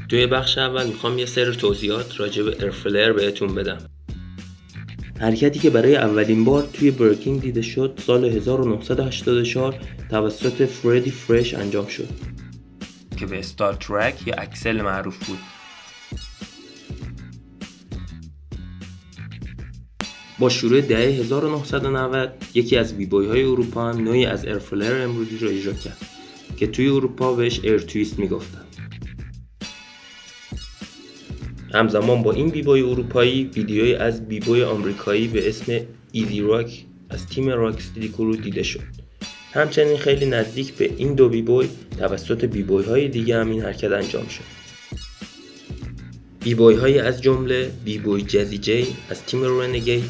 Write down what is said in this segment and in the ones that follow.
توی بخش اول میخوام یه سری توضیحات راجع به ایرفلر بهتون بدم. حرکتی که برای اولین بار توی برکینگ دیده شد سال 1984 توسط فردی فرش انجام شد که به استار ترک یا اکسل معروف بود. با شروع دهه 1990 یکی از بیبوی های اروپا هم نوعی از ایرفلر امروزی رو اجرا کرد که توی اروپا بهش ایر تویست میگفتن. همزمان با این بیبوی اروپایی ویدیویی از بیبوی آمریکایی به اسم ایزی راک از تیم راکستدی کرو دیده شد. همچنین خیلی نزدیک به این دو بیبوی توسط بیبوی های دیگه هم این حرکت انجام شد. بیبوی های از جمله بیبوی جزی جی از تیم رنگیت،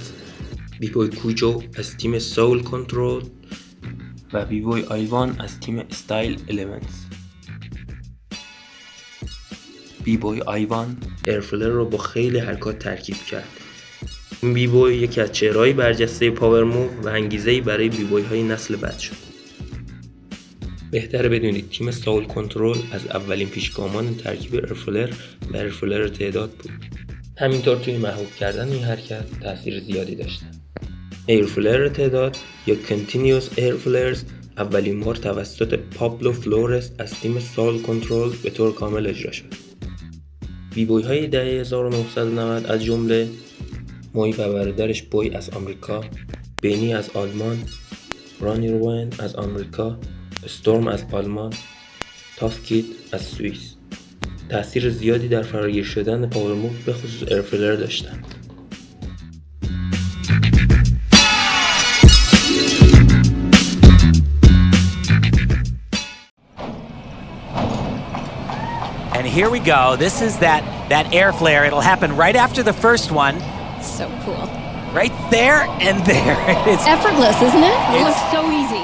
بیبوی کوجو از تیم سول کنترل و بیبوی آیوان از تیم استایل الیمنتس. بیبوی آیوان ایرفلر رو با خیلی حرکات ترکیب کرد. این بیبوی یکی از چهره‌های برجسته پاور موو و انگیزه‌ای برای بیبوی های نسل بعد شد. بهتره بدونید تیم سول کنترل از اولین پیشگامان ترکیب ایرفلر و ایرفلر تعداد بود. همینطور توی محبوب کردن این حرکت تاثیر زیادی داشتن. ایرفلر تعداد یا Continuous Airflares اولین بار توسط پابلو فلورس از تیم سول کنترل به طور کامل اجرا شد. بیبوی های دهه 1990 از جمله موی و برادرش بوی از آمریکا، بینی از آلمان، رانی روین از آمریکا، استورم از آلمان، تافکید از سوئیس تأثیر زیادی در فراگیر شدن پاور موو به خصوص ایرفلر داشتند. And here we go. This is that air flare. It'll happen right after the first one. So cool. Right there and there. It's effortless, isn't it? It looks so easy.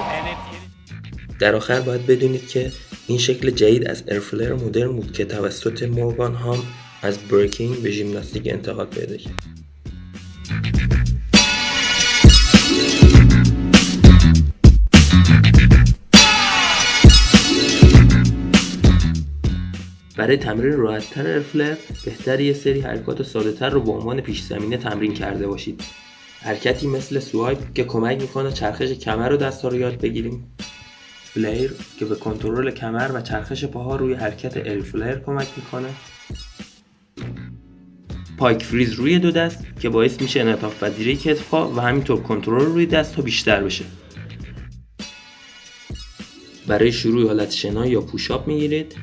در آخر باید بدونید که این شکل جدید از ایرفلر مدرن بود که توسط مورگان هام از برکینگ به ژیمناستیک انتقال پیدا کرد. برای تمرین راحت‌تر ایرفلر بهتر یه سری حرکات ساده‌تر رو به عنوان پیش زمینه تمرین کرده باشید. حرکتی مثل سوایپ که کمک میکنه چرخش کمر و دست‌ها رو یاد بگیریم. فلیر که به کنترل کمر و چرخش پاها روی حرکت ایرفلر کمک میکنه. پایک فریز روی دو دست که باعث میشه انعطاف پذیری کتف‌ها و همینطور کنترل روی دست‌ها بیشتر بشه. برای شروع حالت شنا یا پوشاپ میگیرید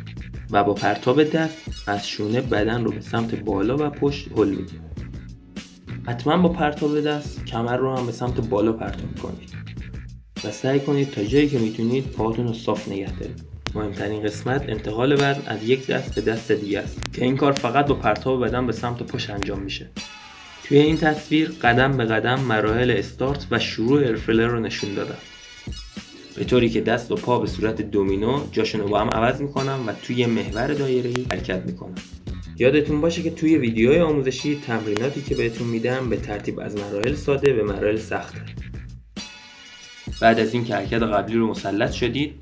و با پرتاب دست از شونه بدن رو به سمت بالا و پشت هل میدید. حتما با پرتاب دست کمر رو هم به سمت بالا پرتاب کنید و سعی کنید تا جایی که میتونید پاهاتون رو صاف نگه دارید. مهمترین قسمت انتقال وزن از یک دست به دست دیگه است که این کار فقط با پرتاب بدن به سمت پشت انجام میشه. توی این تصویر قدم به قدم مراحل استارت و شروع ایرفلر رو نشون دادم، به طوری که دست و پا به صورت دومینو جاشون رو با هم عوض میکنن و توی محور دایره‌ای حرکت میکنن. یادتون باشه که توی ویدیوهای آموزشی تمریناتی که بهتون میدم به ترتیب از مراحل ساده به مراحل سخته. بعد از این که حرکت قبلی رو مسلط شدید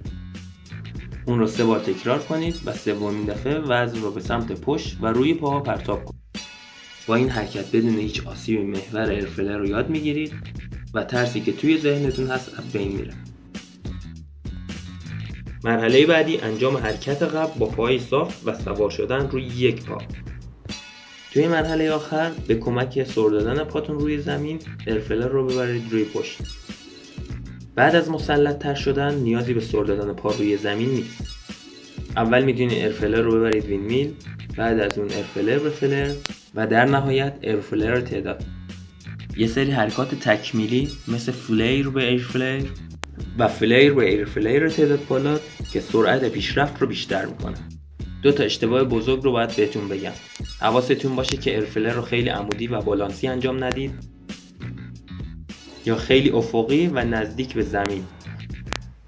اون رو 3 بار تکرار کنید و سومین دفعه وزن رو به سمت پشت و روی پاها پرتاب کنید. با این حرکت بدون هیچ آسیب محور ایرفلر رو یاد میگیرید و ترسی که توی ذهنتون هست از بین میره. مرحله بعدی انجام حرکت قبل با پای صاف و سوار شدن روی یک پا. توی مرحله آخر به کمک سر دادن پاتون روی زمین ایرفلر رو ببرید روی پشت. بعد از مسلط تر شدن نیازی به سر دادن پا روی زمین نیست. اول میتونید ایرفلر رو ببرید وین میل، بعد از اون ایرفلر به فلر و در نهایت ایرفلر تعداد. یه سری حرکات تکمیلی مثل فلیر به ایرفلر و فلیر به ایرفلر تعداد بالا که سرعت پیشرفت رو بیشتر میکنه. 2 تا اشتباه بزرگ رو باید بهتون بگم. حواستون باشه که ایرفلر رو خیلی عمودی و بالانسی انجام ندید یا خیلی افقی و نزدیک به زمین.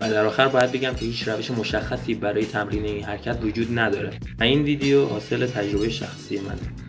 و در آخر باید بگم که هیچ روش مشخصی برای تمرین این حرکت وجود نداره و این ویدیو حاصل تجربه شخصی منه.